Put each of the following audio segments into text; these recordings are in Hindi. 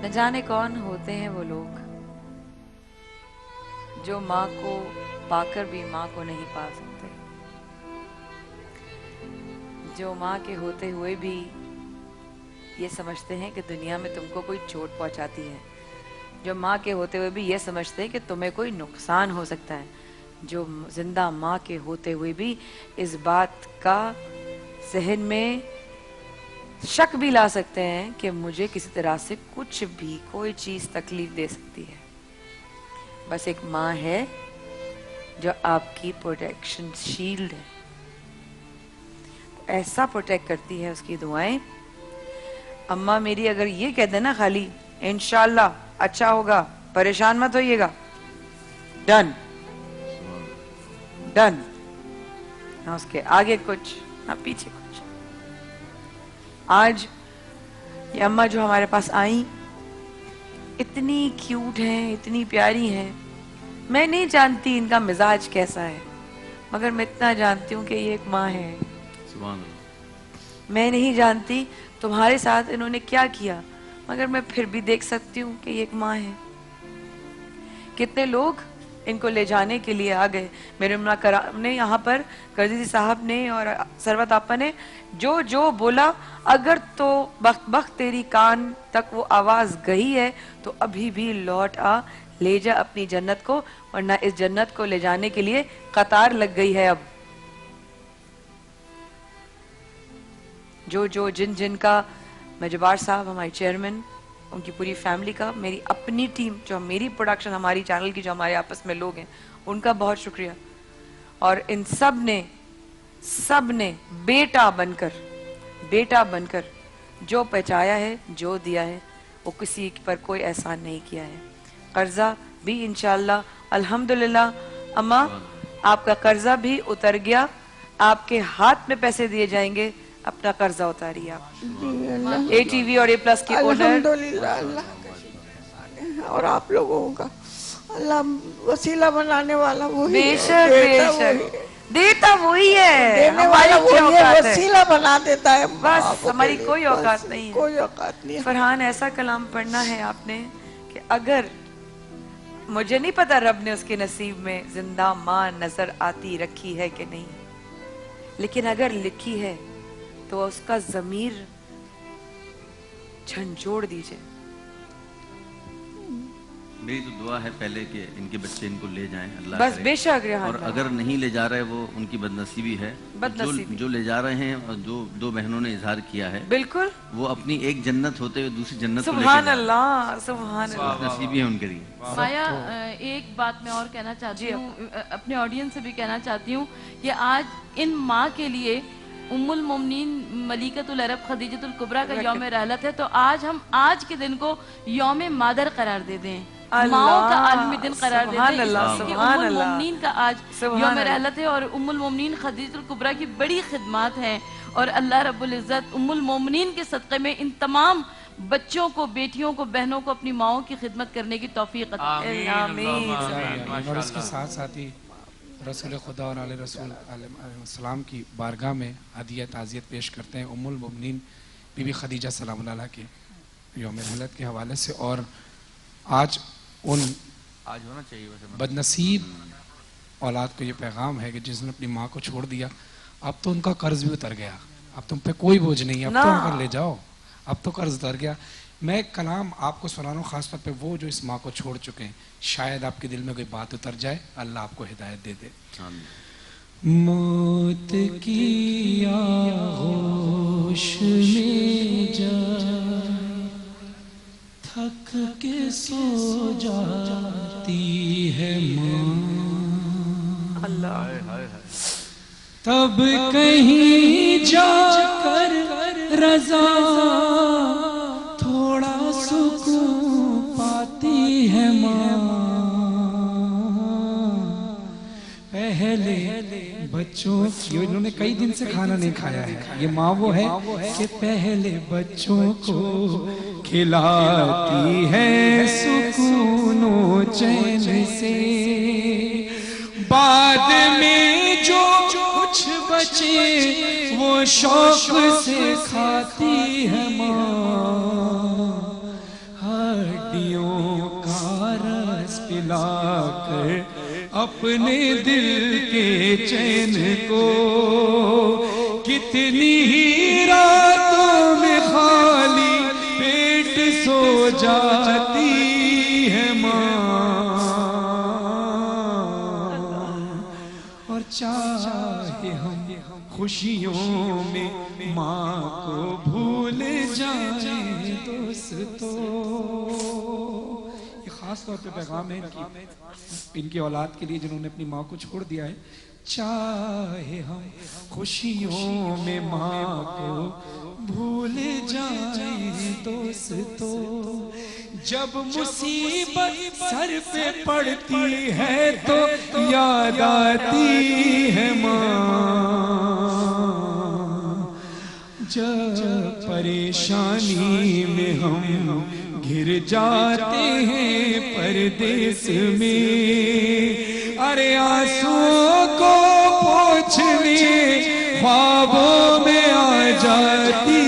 न जाने कौन होते हैं वो लोग जो माँ को पाकर भी माँ को नहीं पा सकते, जो माँ के होते हुए भी ये समझते हैं कि दुनिया में तुमको कोई चोट पहुंचाती है, जो माँ के होते हुए भी ये समझते हैं कि तुम्हें कोई नुकसान हो सकता है, जो जिंदा माँ के होते हुए भी इस बात का जहन में शक भी ला सकते हैं कि मुझे किसी तरह से कुछ भी कोई चीज तकलीफ दे सकती है। बस एक माँ है जो आपकी प्रोटेक्शन शील्ड है, ऐसा प्रोटेक्ट करती है उसकी दुआएं। अम्मा मेरी अगर ये कह देना खाली इंशाल्लाह अच्छा होगा, परेशान मत होइएगा, डन डन, ना उसके आगे कुछ ना पीछे कुछ। आज ये अम्मा जो हमारे पास आई इतनी क्यूट हैं, इतनी प्यारी हैं। मैं नहीं जानती इनका मिजाज कैसा है, मगर मैं इतना जानती हूँ कि ये एक माँ है। सुभान अल्लाह। मैं नहीं जानती तुम्हारे साथ इन्होंने क्या किया, मगर मैं फिर भी देख सकती हूँ कि ये एक माँ है। कितने लोग इनको ले जाने के लिए आ गए। मेरे उम्रा कराम ने यहाँ पर, करजी साहब ने और सरवत आपा ने जो जो बोला, अगर तो बख्त बख्त तेरी कान तक वो आवाज गई है तो अभी भी लौट आ, ले जा अपनी जन्नत को, वरना इस जन्नत को ले जाने के लिए कतार लग गई है। अब जो जो जिन जिन का, मजबार साहब हमारे चेयरमैन, उनकी पूरी फैमिली का, मेरी अपनी टीम जो मेरी प्रोडक्शन, हमारी चैनल की जो हमारे आपस में लोग हैं, उनका बहुत शुक्रिया। और इन सब ने बेटा बनकर जो पहुंचाया है, जो दिया है, वो किसी पर कोई एहसान नहीं किया है। कर्जा भी इंशाल्लाह अल्हम्दुलिल्लाह अम्मा आपका कर्जा भी उतर गया, आपके हाथ में पैसे दिए जाएंगे, अपना कर्जा उतारिए आप। ATV और A+ की ओनर अल्हम्दुलिल्लाह, अल्लाह का शुक्र। और आप लोगों का अल्लाह वसीला बनाने वाला वही है, बेशक देता बेशक, देता वही है, देने वाला हमारी क्या वही है, औकात है? वसीला बना देता है। बस हमारी कोई औकात नहीं है। कोई औकात नहीं है। फरहान ऐसा कलाम पढ़ना है आपने कि अगर, मुझे नहीं पता रब ने उसके नसीब में जिंदा माँ नजर आती रखी है कि नहीं, लेकिन अगर लिखी है तो उसका जमीर झंझोड़ दीजिए। मेरी तो दुआ है पहले कि इनके बच्चे इनको ले जाएं, अल्लाह बस करे। बेशक रेहान और भाई, अगर नहीं ले जा रहे वो उनकी बदनसीबी है। बदनसीबी। जो ले जा रहे हैं, और जो दो बहनों ने इजहार किया है, बिल्कुल, वो अपनी एक जन्नत होते हुए दूसरी जन्नत को लेके सुभान जा रहे हैं। अल्लाह, सुभान अल्लाह। बदनसीबी है उनके लिए। माया, एक बात मैं और कहना चाहती हूँ, अपने ऑडियंस से भी कहना चाहती हूँ कि आज इन माँ के लिए उम्मुल मोमिनीन मलिकतुल अरब खदीजतुल कुबरा का यौम रहलत है, तो आज हम आज के दिन को यौम मादर करार दे दें, माओ का आलमी दिन करार दे दें, इसलिए उम्मुल मोमिनीन का आज यौम रहलत है। और उम्मुल मोमिनीन खदीजतुल कुबरा की बड़ी खिदमात हैं, और अल्लाह रब्बुल इज़्ज़त उम्मुल मोमिनीन के सदक़े में इन तमाम बच्चों को, बेटियों को, बहनों को अपनी माओ की खिदमत करने की तौफीक अता फरमाए। आमीन। और इसके साथ साथ ही रसूल खुदा और आले रसूल अलैहिस्सलाम की बारगाह में हदिया ताज़ियत पेश करते हैं उम्मुल मोमिनीन बीबी खदीजा सलामुल्लाह अलैहा के यौम रहलत के हवाले से। और आज होना चाहिए वैसे बदनसीब औलाद को ये पैगाम है कि जिसने अपनी माँ को छोड़ दिया, अब तो उनका कर्ज भी उतर गया, अब तुम पे कोई बोझ नहीं है, अब तो उनका ले जाओ, अब तो कर्ज उतर गया। मैं कलाम आपको सुना रहा हूँ खासतौर पे वो जो इस माँ को छोड़ चुके हैं, शायद आपके दिल में कोई बात उतर जाए, अल्लाह आपको हिदायत दे दे। मौत की आगोश में जाए, थक के सो जाती है माँ, अल्लाह, तब कहीं जाकर रज़ा थोड़ा सुकून पाती है माँ। पहले बच्चों की, इन्होंने कई दिन से खाना नहीं खाया है, ये माँ वो है कि पहले बच्चों को खिलाती है सुकून चैन से, बाद में जो कुछ बचे वो शौक से खाती है माँ। सिला कर अपने दिल के चैन को। कितनी ही रातों में खाली पेट सो जाती है माँ, और चाहे हम खुशियों में माँ को भूल जाएं दोस्तों। ये खास तौर पे पैगाम है इनकी औलाद के लिए जिन्होंने अपनी माँ को छोड़ दिया है। चाहे हम खुशियों में माँ को भूल जाएं दोस्तों, जब मुसीबत सर पे पड़ती है तो याद आती है माँ। जब परेशानी में हम घिर जाते हैं परदेस में, अरे आंसुओं को पोंछने ख्वाबों में आ जाती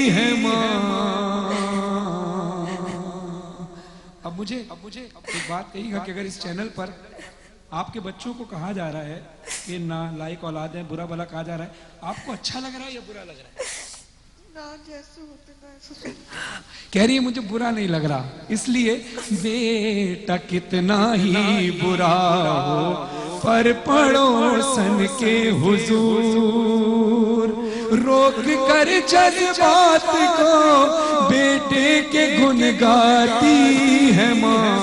है माँ। अब मुझे एक बात कहिएगा कि अगर इस चैनल पर आपके बच्चों को कहा जा रहा है कि ना लायक औलाद है, बुरा भला कहा जा रहा है, आपको अच्छा लग रहा है या बुरा लग रहा है? ना जैसे होते ना ऐसे। कह रही है मुझे बुरा नहीं लग रहा, इसलिए बेटा कितना ही बुरा हो पर पड़ोसन के हुजूर रोक कर जज्बात को बेटे के गुन गाती है माँ।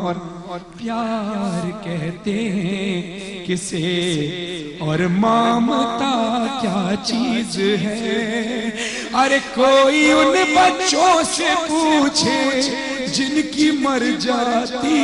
और प्यार कहते हैं किसे और ममता क्या चीज है। अरे कोई उन बच्चों से पूछे जिनकी मर जाती